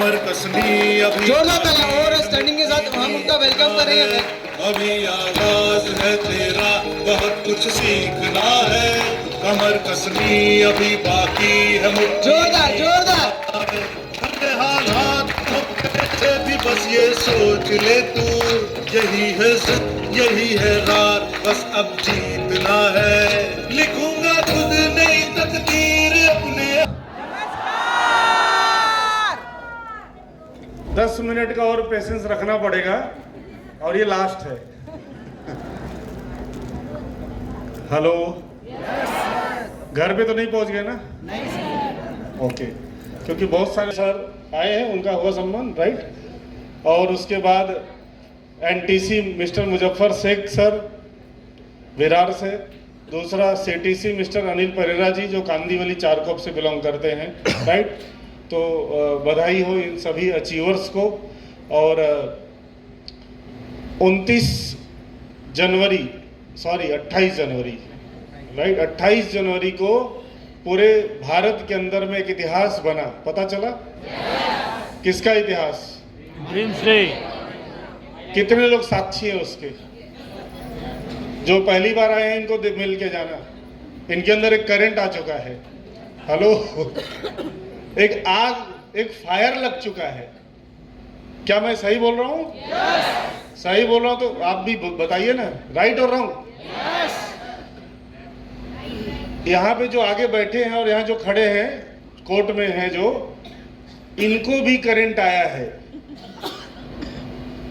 कमर कसनी अभी जोरदार तालियां और स्टैंडिंग के साथ हम उनका वेलकम करेंगे। अभी आगाज है तेरा, बहुत कुछ सीखना है। कमर कसनी अभी बाकी है, जोरदार जोरदार। हालात तो कैसे भी बस ये सोच ले तू, यही है जिद यही है रात, बस अब जीतना है। लिखूंगा खुद नई तकदीर अपने। 10 मिनट का और पेशेंस रखना पड़ेगा और ये लास्ट है। हेलो, घर पे तो नहीं पहुंच गए ना? नहीं। ओके, क्योंकि बहुत सारे सर आए हैं, उनका हुआ सम्मान, राइट। और उसके बाद NTC mister Muzaffar Sheikh sir Virar से, दूसरा सीटीसी मिस्टर अनिल परेरा जी जो कांदीवली चारकोप से बिलोंग करते हैं, राइट। तो बधाई हो इन सभी अचीवर्स को। और 28 जनवरी, राइट, 28 जनवरी को पूरे भारत के अंदर में एक इतिहास बना, पता चला? किसका इतिहास? Dreams day. कितने लोग साक्षी हैं उसके? जो पहली बार आए हैं इनको मिल के जाना, इनके अंदर एक करंट आ चुका है। हेलो, एक आग, एक फायर लग चुका है। क्या मैं सही बोल रहा हूँ? yes! सही बोल रहा हूँ तो आप भी बताइए ना, राइट और रॉन्ग? yes! यहाँ पे जो आगे बैठे हैं और यहाँ जो खड़े हैं कोर्ट में हैं जो, इनको भी करंट आया है,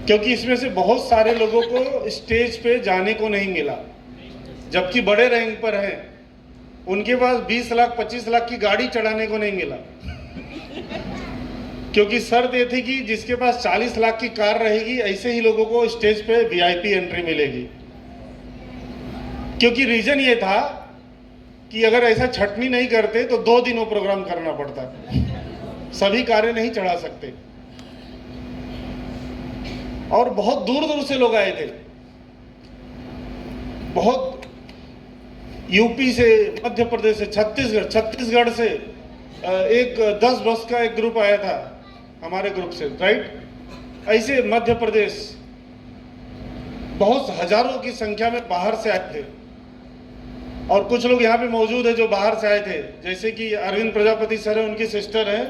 क्योंकि इसमें से बहुत सारे लोगों को स्टेज पे जाने को नहीं मिला, जबकि बड़े रैंक पर हैं, उनके पास 20 लाख 25 लाख की गाड़ी चढ़ाने को नहीं मिला, क्योंकि शर्त ये थी कि जिसके पास 40 लाख की कार रहेगी ऐसे ही लोगों को स्टेज पे वीआईपी एंट्री मिलेगी। क्योंकि रीजन ये था कि अगर ऐसा छटनी नहीं करते तो 2 दिनों प्रोग्राम करना पड़ता, सभी कारें नहीं चढ़ा सकते। और बहुत दूर दूर से लोग आए थे, बहुत यूपी से, मध्य प्रदेश से, छत्तीसगढ़ से एक 10 बस का एक ग्रुप आया था हमारे ग्रुप से, राइट। ऐसे मध्य प्रदेश बहुत हजारों की संख्या में बाहर से आए थे। और कुछ लोग यहाँ पे मौजूद है जो बाहर से आए थे, जैसे कि अरविंद प्रजापति सर है, उनकी सिस्टर है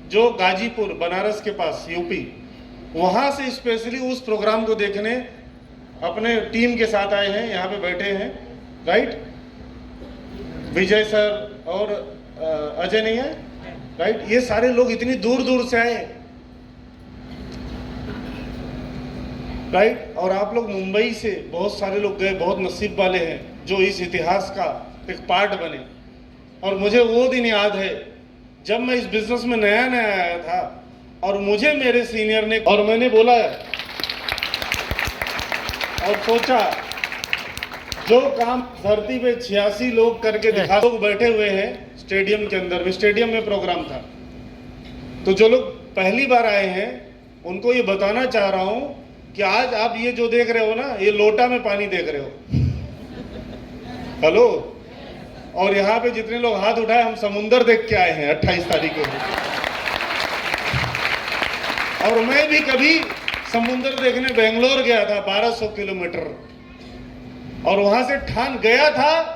जो गाजीपुर बनारस के पास यूपी, वहाँ से स्पेशली उस प्रोग्राम को देखने अपने टीम के साथ आए हैं, यहाँ पे बैठे हैं, राइट। विजय सर और अजय नहीं है, राइट। ये सारे लोग इतनी दूर दूर से आए, राइट। और आप लोग मुंबई से बहुत सारे लोग गए, बहुत नसीब वाले हैं जो इस इतिहास का एक पार्ट बने। और मुझे वो दिन याद है जब मैं इस बिजनेस में नया नया आया था और मुझे मेरे सीनियर ने, और मैंने बोला और सोचा जो काम धरती पे 86 लोग करके दिखा, लोग बैठे हुए हैं स्टेडियम के अंदर, स्टेडियम में प्रोग्राम था। तो जो लोग पहली बार आए हैं उनको ये बताना चाह रहा हूं कि आज आप ये जो देख रहे हो ना, ये लोटा में पानी देख रहे हो। हेलो, और यहाँ पे जितने लोग हाथ उठाए, हम समुंदर देख के आए हैं 28 तारीख को। और मैं भी कभी समुंदर देखने बेंगलोर गया था 1200 किलोमीटर, और वहां से ठान गया था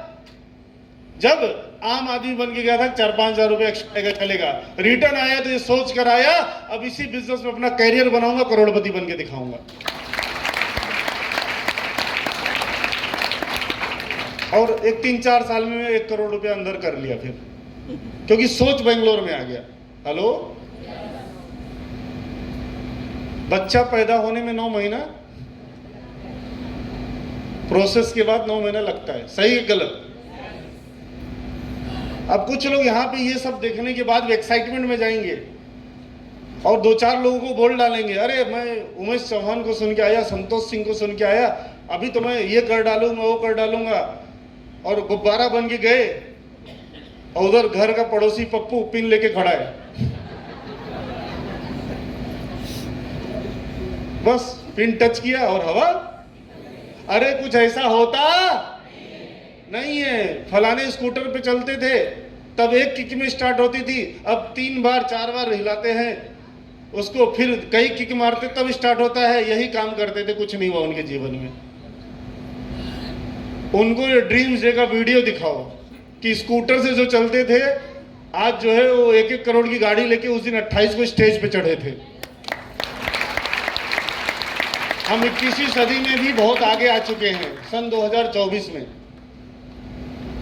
जब आम आदमी बन के गया था 4-5 हजार रुपए एक्स्ट्रा चलेगा। रिटर्न आया तो ये सोच कर आया अब इसी बिजनेस में अपना कैरियर बनाऊंगा, करोड़पति बन के दिखाऊंगा। और एक 3-4 साल में 1 करोड़ रुपया अंदर कर लिया फिर, क्योंकि सोच बेंगलोर में आ गया। हेलो, बच्चा पैदा होने में 9 महीना, प्रोसेस के बाद 9 महीना लगता है, सही है गलत? अब कुछ लोग यहाँ पे ये सब देखने के बाद एक्साइटमेंट में जाएंगे और 2-4 लोगों को बोल डालेंगे, अरे मैं उमेश चौहान को सुन के आया, संतोष सिंह को सुन के आया, अभी तो मैं ये कर डालूंगा वो कर डालूंगा, और गुब्बारा बन के गए और उधर घर का पड़ोसी पप्पू पिन लेके खड़ा है, बस पिन टच किया और हवा। अरे कुछ ऐसा होता नहीं है। फलाने स्कूटर पे चलते थे तब 1 किक में स्टार्ट होती थी, अब 3 बार 4 बार हिलाते हैं उसको फिर कई किक मारते तब स्टार्ट होता है, यही काम करते थे, कुछ नहीं हुआ उनके जीवन में। उनको ये ड्रीम्स डे का वीडियो दिखाओ कि स्कूटर से जो चलते थे आज जो है वो 1-1 करोड़ की गाड़ी लेके उस दिन 28 को स्टेज पे चढ़े थे। हम 21वीं सदी में भी बहुत आगे आ चुके हैं। सन 2024 में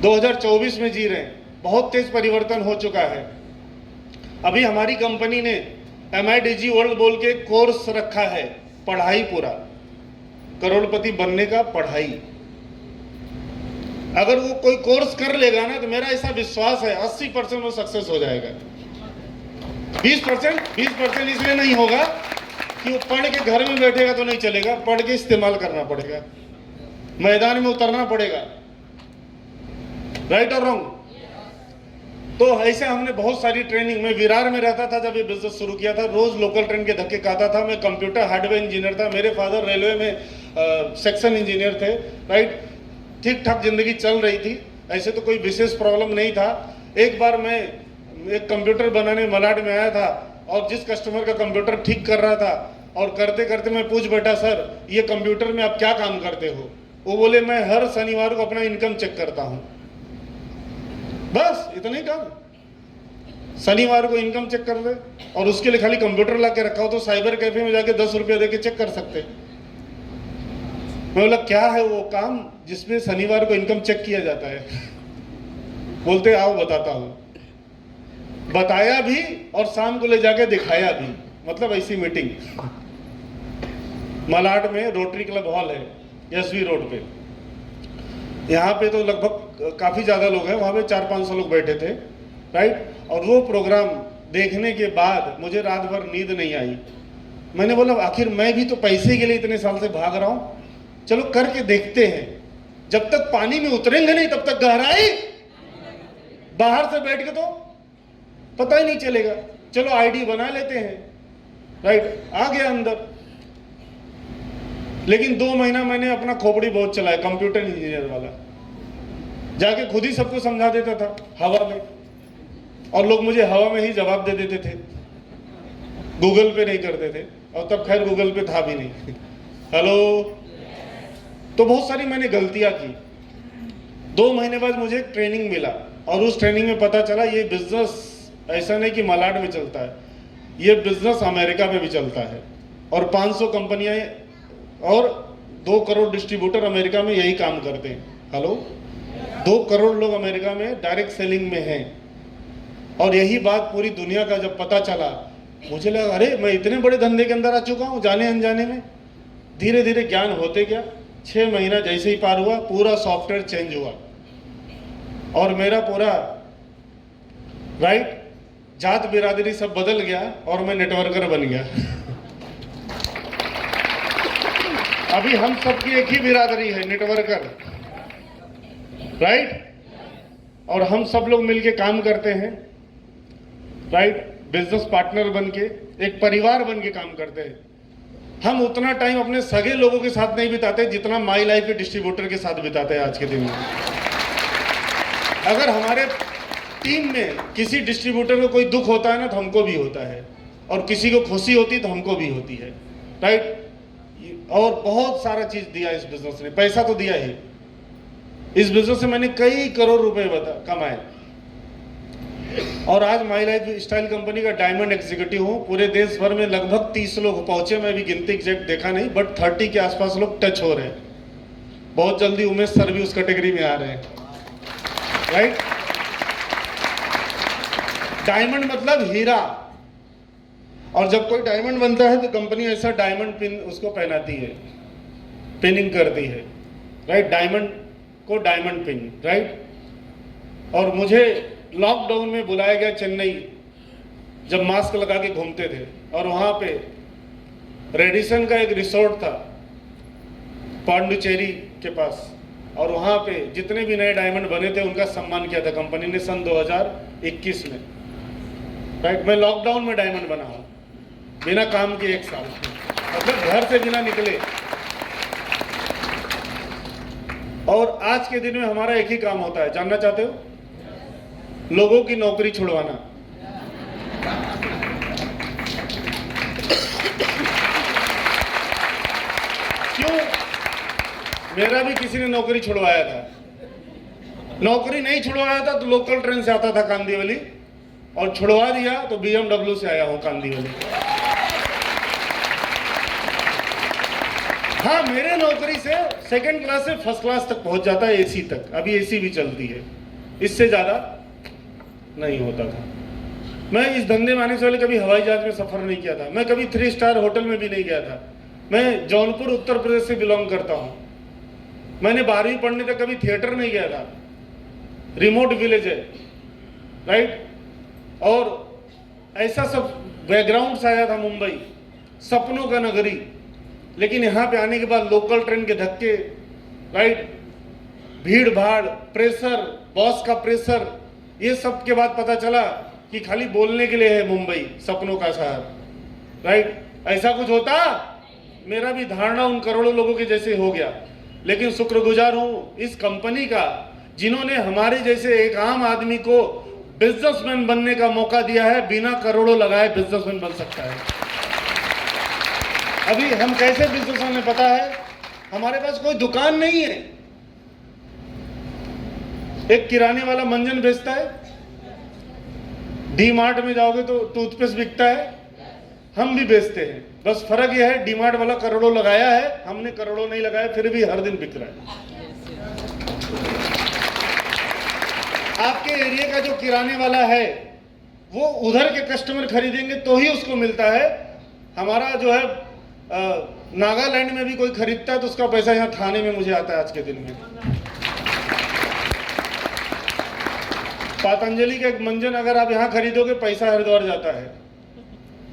2024 में जी रहे हैं, बहुत तेज परिवर्तन हो चुका है। अभी हमारी कंपनी ने MIDG वर्ल्ड बोल के कोर्स रखा है, पढ़ाई पूरा करोड़पति बनने का पढ़ाई। अगर वो कोई कोर्स कर लेगा ना तो मेरा ऐसा विश्वास है 80% वो सक्सेस हो जाएगा। 20% इसलिए नहीं होगा कि वो पढ़ के घर में बैठेगा तो नहीं चलेगा, पढ़ के इस्तेमाल करना पड़ेगा, मैदान में उतरना पड़ेगा। राइट और रॉन्ग? तो ऐसे हमने बहुत सारी ट्रेनिंग, मैं विरार में रहता था जब ये बिजनेस शुरू किया था, रोज लोकल ट्रेन के धक्के खाता था। मैं कंप्यूटर हार्डवेयर इंजीनियर था, मेरे फादर रेलवे में सेक्शन इंजीनियर थे। राइट, ठीक ठाक जिंदगी चल रही थी, ऐसे तो कोई विशेष प्रॉब्लम नहीं था। एक बार मैं एक कंप्यूटर बनाने मलाड में आया था और जिस कस्टमर का कंप्यूटर ठीक कर रहा था और करते करते मैं पूछ बैठा, सर ये कंप्यूटर में आप क्या काम करते हो? वो बोले मैं हर शनिवार को अपना इनकम चेक करता हूँ। बस इतना ही काम, शनिवार को इनकम चेक कर ले और उसके लिए खाली कंप्यूटर ला के रखा हो तो साइबर कैफे में जाके 10 रुपया दे के चेक कर सकते। मैं बोला क्या है वो काम जिसमें शनिवार को इनकम चेक किया जाता है? बोलते आओ बताता हूँ। बताया भी और शाम को ले जाके दिखाया भी, मतलब ऐसी मीटिंग। मलाड में रोटरी क्लब हॉल है SV रोड पे, यहाँ पे तो लगभग काफी ज्यादा लोग हैं, वहां पे 400-500 लोग बैठे थे। राइट, और वो प्रोग्राम देखने के बाद मुझे रात भर नींद नहीं आई। मैंने बोला आखिर मैं भी तो पैसे के लिए इतने साल से भाग रहा हूं, चलो करके देखते हैं। जब तक पानी में उतरेंगे नहीं तब तक गहराई, बाहर से बैठ के तो पता ही नहीं चलेगा। चलो ID बना लेते हैं। राइट, आ गया अंदर। लेकिन 2 महीना मैंने अपना खोपड़ी बहुत चलाया, कंप्यूटर इंजीनियर वाला, जाके खुद ही सबको समझा देता था हवा में, और लोग मुझे हवा में ही जवाब दे देते थे, गूगल पे नहीं करते थे, और तब खैर गूगल पे था भी नहीं। हेलो, तो बहुत सारी मैंने गलतियां की। 2 महीने बाद मुझे एक ट्रेनिंग मिला और उस ट्रेनिंग में पता चला ये बिजनेस ऐसा नहीं कि मलाड में चलता है, ये बिजनेस अमेरिका में भी चलता है और 500 कंपनियां और 2 करोड़ डिस्ट्रीब्यूटर अमेरिका में यही काम करते हैं। हेलो, 2 करोड़ लोग अमेरिका में डायरेक्ट सेलिंग में हैं। और यही बात पूरी दुनिया का जब पता चला, मुझे लगा अरे मैं इतने बड़े धंधे के अंदर आ चुका हूँ जाने अनजाने में। धीरे धीरे ज्ञान होते गया। 6 महीना जैसे ही पार हुआ पूरा सॉफ्टवेयर चेंज हुआ और मेरा पूरा राइट जात बिरादरी सब बदल गया और मैं नेटवर्कर बन गया। अभी हम सबकी एक ही बिरादरी है, नेटवर्कर। राइट, और हम सब लोग मिलके काम करते हैं। राइट, बिजनेस पार्टनर बन के एक परिवार बन के काम करते हैं। हम उतना टाइम अपने सगे लोगों के साथ नहीं बिताते जितना माई लाइफ के डिस्ट्रीब्यूटर के साथ बिताते हैं आज के दिन में। अगर हमारे टीम में किसी डिस्ट्रीब्यूटर को कोई दुख होता है ना तो हमको भी होता है, और किसी को खुशी होती है तो हमको भी होती है। राइट, और बहुत सारा चीज दिया इस बिजनेस ने, पैसा तो दिया ही। इस बिजनेस से मैंने कई करोड़ रुपए कमाए और आज माई लाइफ स्टाइल कंपनी का डायमंड एग्जीक्यूटिव हूँ। पूरे देश भर में लगभग 30 लोग पहुंचे, मैं भी गिनती एग्जैक्ट देखा नहीं, बट 30 के आसपास लोग टच हो रहे हैं। बहुत जल्दी उमेश सर भी उस कैटेगरी में आ रहे हैं। राइट, डायमंड मतलब हीरा, और जब कोई डायमंड बनता है तो कंपनी ऐसा डायमंड पिन उसको पहनाती है, पिनिंग करती है। राइट, डायमंड को डायमंड पिन। राइट, और मुझे लॉकडाउन में बुलाया गया चेन्नई, जब मास्क लगा के घूमते थे, और वहां पे रेडिसन का एक रिसोर्ट था पांडुचेरी के पास, और वहां पे जितने भी नए डायमंड बने थे उनका सम्मान किया था कंपनी ने सन 2021 में। राइट, मैं लॉकडाउन में डायमंड बना हूं, बिना काम के 1 साल, मतलब घर से बिना निकले। और आज के दिन में हमारा एक ही काम होता है, जानना चाहते हो? लोगों की नौकरी छुड़वाना। मेरा भी किसी ने नौकरी छुड़वाया था। नौकरी नहीं छुड़वाया था तो लोकल ट्रेन से आता था कांदीवली, और छुड़वा दिया तो BMW से आया हूं कांदीवली। हाँ, मेरे नौकरी से सेकंड क्लास से फर्स्ट क्लास तक पहुंच जाता है, AC तक। अभी AC भी चलती है, इससे ज्यादा नहीं होता था। मैं इस धंधे में आने से पहले कभी हवाई जहाज में सफर नहीं किया था, मैं कभी 3 स्टार होटल में भी नहीं गया था। मैं जौनपुर उत्तर प्रदेश से बिलोंग करता हूं। मैंने 12वीं पढ़ने तक कभी थिएटर नहीं गया था, रिमोट विलेज है, राइट। और ऐसा सब बैकग्राउंड से आया था मुंबई, सपनों का नगरी। लेकिन यहाँ पे आने के बाद लोकल ट्रेन के धक्के, राइट, भीड़ भाड़, प्रेशर, बॉस का प्रेशर, ये सब के बाद पता चला कि खाली बोलने के लिए है मुंबई सपनों का शहर, राइट। ऐसा कुछ होता, मेरा भी धारणा उन करोड़ों लोगों के जैसे हो गया। लेकिन शुक्रगुजार हूं इस कंपनी का जिन्होंने हमारे जैसे एक आम आदमी को बिजनेसमैन बनने का मौका दिया है। बिना करोड़ों लगाए बिजनेसमैन बन सकता है। अभी हम कैसे बिजनेसमैन है पता है? हमारे पास कोई दुकान नहीं है। एक किराने वाला मंजन बेचता है, डी-मार्ट में जाओगे तो टूथपेस्ट बिकता है, हम भी बेचते हैं। बस फर्क यह है डी-मार्ट वाला करोड़ों लगाया है, हमने करोड़ों नहीं लगाया, फिर भी हर दिन बिक रहा है। आपके एरिया का जो किराने वाला है वो उधर के कस्टमर खरीदेंगे तो ही उसको मिलता है। हमारा जो है नागालैंड में भी कोई खरीदता है तो उसका पैसा यहाँ थाने में मुझे आता है आज के दिन में। पतंजलि का एक मंजन अगर आप यहाँ खरीदोगे पैसा हरिद्वार जाता है।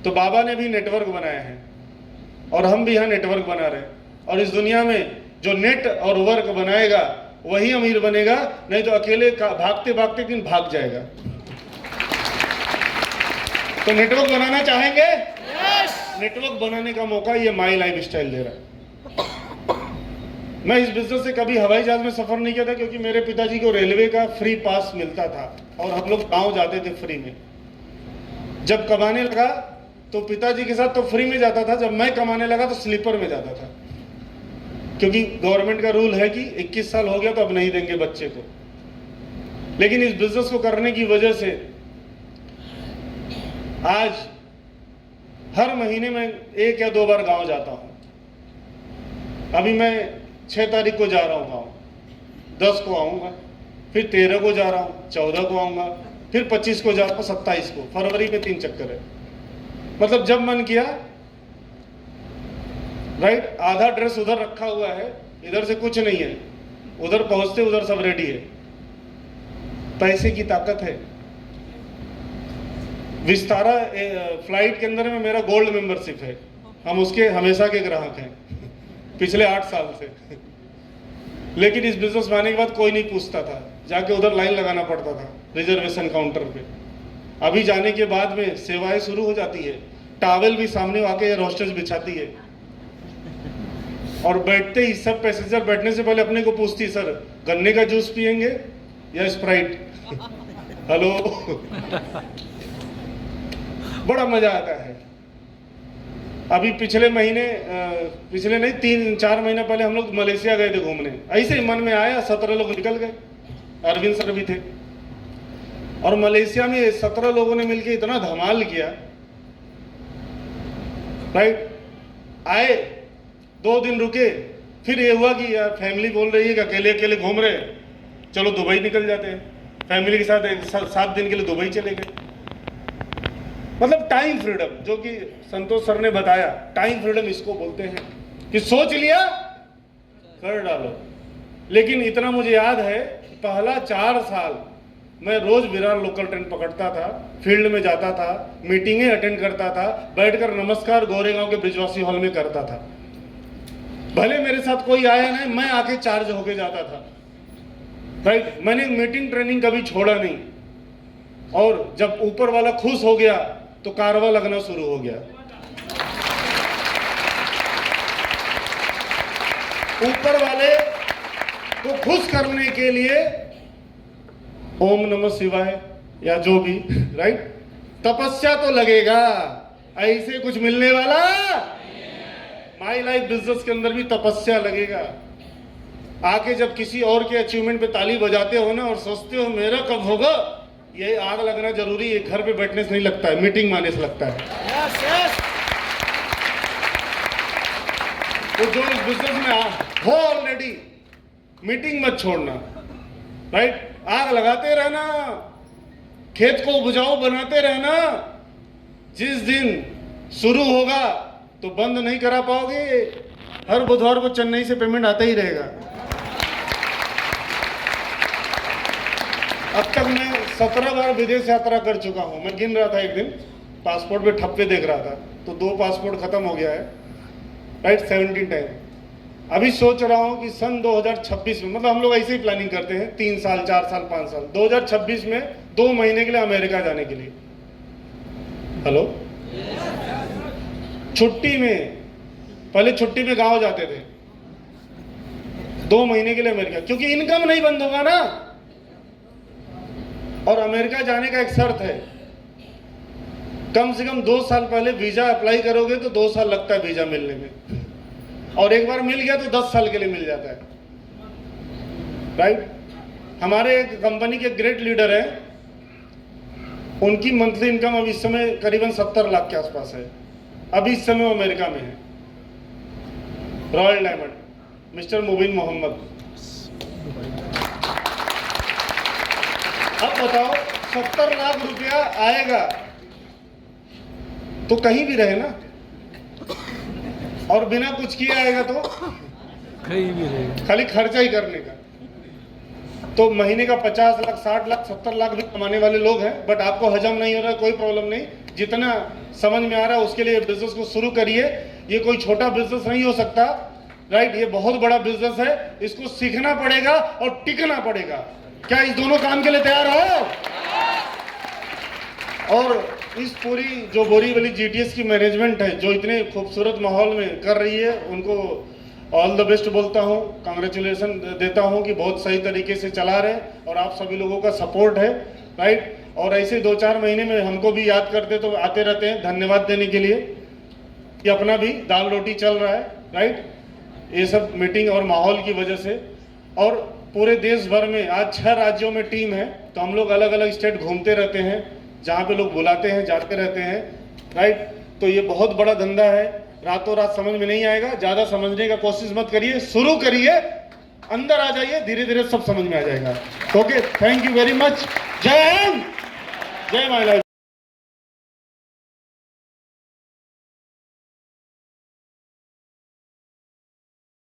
तो बाबा ने भी नेटवर्क बनाए हैं और हम भी यहाँ नेटवर्क बना रहे हैं। और इस दुनिया में जो नेट और वर्क बनाएगा वही अमीर बनेगा, नहीं तो अकेले भागते भागते दिन भाग जाएगा। तो नेटवर्क बनाना चाहेंगे? नेटवर्क बनाने का मौका ये माई लाइफ स्टाइल दे रहा है। मैं इस बिजनेस से कभी हवाई जहाज में सफर नहीं किया था क्योंकि मेरे पिताजी को रेलवे का फ्री पास मिलता था और हम लोग गांव जाते थे फ्री में। जब कमाने लगा तो पिताजी के साथ तो फ्री में जाता था, जब मैं कमाने लगा तो स्लीपर में जाता था, क्योंकि गवर्नमेंट का रूल है कि 21 साल हो गया तो अब नहीं देंगे बच्चे को। लेकिन इस बिजनेस को करने की वजह से आज हर महीने में 1 या 2 बार गांव जाता हूं। अभी मैं 6 तारीख को जा रहा हूं गांव, 10 को आऊंगा, फिर 13 को जा रहा हूं, 14 को आऊंगा, फिर 25 को जा रहा हूं, 27 को। फरवरी में 3 चक्कर है। मतलब जब मन किया, राइट। आधा ड्रेस उधर रखा हुआ है, इधर से कुछ नहीं है, उधर पहुंचते उधर सब रेडी है। पैसे की ताकत है। विस्तारा फ्लाइट के अंदर में मेरा गोल्ड मेंबरशिप है, हम उसके हमेशा के ग्राहक हैं पिछले 8 साल से। लेकिन इस बिजनेस में आने के बाद कोई नहीं पूछता था, जाके उधर लाइन लगाना पड़ता था रिजर्वेशन काउंटर पे। अभी जाने के बाद में सेवाएं शुरू हो जाती है, टॉवेल भी सामने आके होस्टेस बिछाती है और बैठते ही सब पैसेंजर बैठने से पहले अपने को पूछती, सर गन्ने का जूस पिएंगे या स्प्राइट? हेलो। बड़ा मजा आता है। अभी पिछले नहीं 3-4 महीने पहले हम लोग मलेशिया गए थे घूमने। ऐसे ही मन में आया, 17 लोग निकल गए, अरविंद सर भी थे। और मलेशिया में 17 लोगों ने मिलकर इतना धमाल किया, राइट। आए 2 दिन रुके, फिर ये हुआ कि यार फैमिली बोल रही है कि अकेले अकेले घूम रहे, चलो दुबई निकल जाते हैं। फैमिली के साथ 7 दिन के लिए दुबई चले गए। मतलब टाइम फ्रीडम, जो कि संतोष सर ने बताया, टाइम फ्रीडम इसको बोलते हैं कि सोच लिया कर डालो। लेकिन इतना मुझे याद है, पहला 4 साल मैं रोज विरार लोकल ट्रेन पकड़ता था, फील्ड में जाता था, मीटिंगें अटेंड करता था, बैठकर नमस्कार गोरेगांव के ब्रिजवासी हॉल में करता था। भले मेरे साथ कोई आया नहीं, मैं आके चार्ज होके जाता था, राइट। मैंने मीटिंग ट्रेनिंग कभी छोड़ा नहीं। और जब ऊपर वाला खुश हो गया तो कारवा लगना शुरू हो गया। ऊपर वाले को खुश करने के लिए ओम नमः शिवाय या जो भी, राइट, तपस्या तो लगेगा, ऐसे कुछ मिलने वाला। माई लाइफ बिजनेस के अंदर भी तपस्या लगेगा। आके जब किसी और के अचीवमेंट पे ताली बजाते हो ना और सोचते हो मेरा कब होगा, ये आग लगना जरूरी है। घर पे बैठने से नहीं लगता है, मीटिंग में आने से लगता है। तो जो इस बिजनेस में हो ऑलरेडी, मीटिंग मत छोड़ना, राइट। आग लगाते रहना, खेत को उपजाऊ बनाते रहना। जिस दिन शुरू होगा तो बंद नहीं करा पाओगे। हर बुधवार को चेन्नई से पेमेंट आता ही रहेगा। अब तक मैं 17 बार विदेश यात्रा कर चुका हूं। मैं गिन रहा था एक दिन, पासपोर्ट पे ठप्पे देख रहा था, तो 2 पासपोर्ट खत्म हो गया है, राइट, 17 टाइम। अभी सोच रहा हूं कि सन 2026 में, मतलब हम लोग ऐसे ही प्लानिंग करते हैं 3 साल 4 साल 5 साल, 2026 में 2 महीने के लिए अमेरिका जाने के लिए। हेलो, छुट्टी में, पहले छुट्टी में गांव जाते थे, 2 महीने के लिए अमेरिका, क्योंकि इनकम नहीं बंद होगा ना। और अमेरिका जाने का एक शर्त है, कम से कम 2 साल पहले वीजा अप्लाई करोगे तो 2 साल लगता है वीजा मिलने में, और एक बार मिल गया तो 10 साल के लिए मिल जाता है, राइट। हमारे एक कंपनी के ग्रेट लीडर है, उनकी मंथली इनकम अब इस समय करीबन 70 लाख के आसपास है। अभी इस समय वो अमेरिका में है, रॉयल डायमंड, मिस्टर मुबीन मोहम्मद। अब बताओ 70 लाख रुपया आएगा तो कहीं भी रहे ना, और बिना कुछ किए आएगा तो कहीं भी रहे, खाली खर्चा ही करने का। तो महीने का 50 लाख 60 लाख 70 लाख भी कमाने वाले लोग हैं। बट आपको हजम नहीं हो रहा, कोई प्रॉब्लम नहीं, जितना समझ में आ रहा है उसके लिए बिजनेस को शुरू करिए। ये कोई छोटा बिजनेस नहीं हो सकता, राइट, ये बहुत बड़ा बिजनेस है। इसको सीखना पड़ेगा और टिकना पड़ेगा। क्या इस दोनों काम के लिए तैयार हो? और इस पूरी जो बोरीवली जीटीएस की मैनेजमेंट है, जो इतने खूबसूरत माहौल में कर रही है, उनको ऑल द बेस्ट बोलता हूँ, कांग्रेचुलेसन देता हूँ कि बहुत सही तरीके से चला रहे, और आप सभी लोगों का सपोर्ट है, राइट। और ऐसे 2-4 महीने में हमको भी याद करते तो आते रहते हैं धन्यवाद देने के लिए कि अपना भी दाल रोटी चल रहा है, राइट। ये सब मीटिंग और माहौल की वजह से। और पूरे देश भर में आज 6 राज्यों में टीम है, तो हम लोग अलग अलग स्टेट घूमते रहते हैं, जहाँ पे लोग बुलाते हैं जाते रहते हैं, राइट। तो ये बहुत बड़ा धंधा है, रातों रात समझ में नहीं आएगा, ज़्यादा समझने का कोशिश मत करिए, शुरू करिए, अंदर आ जाइए, धीरे धीरे सब समझ में आ जाएगा। Okay, thank you very much. जय हिंद, जय माय लाइफ।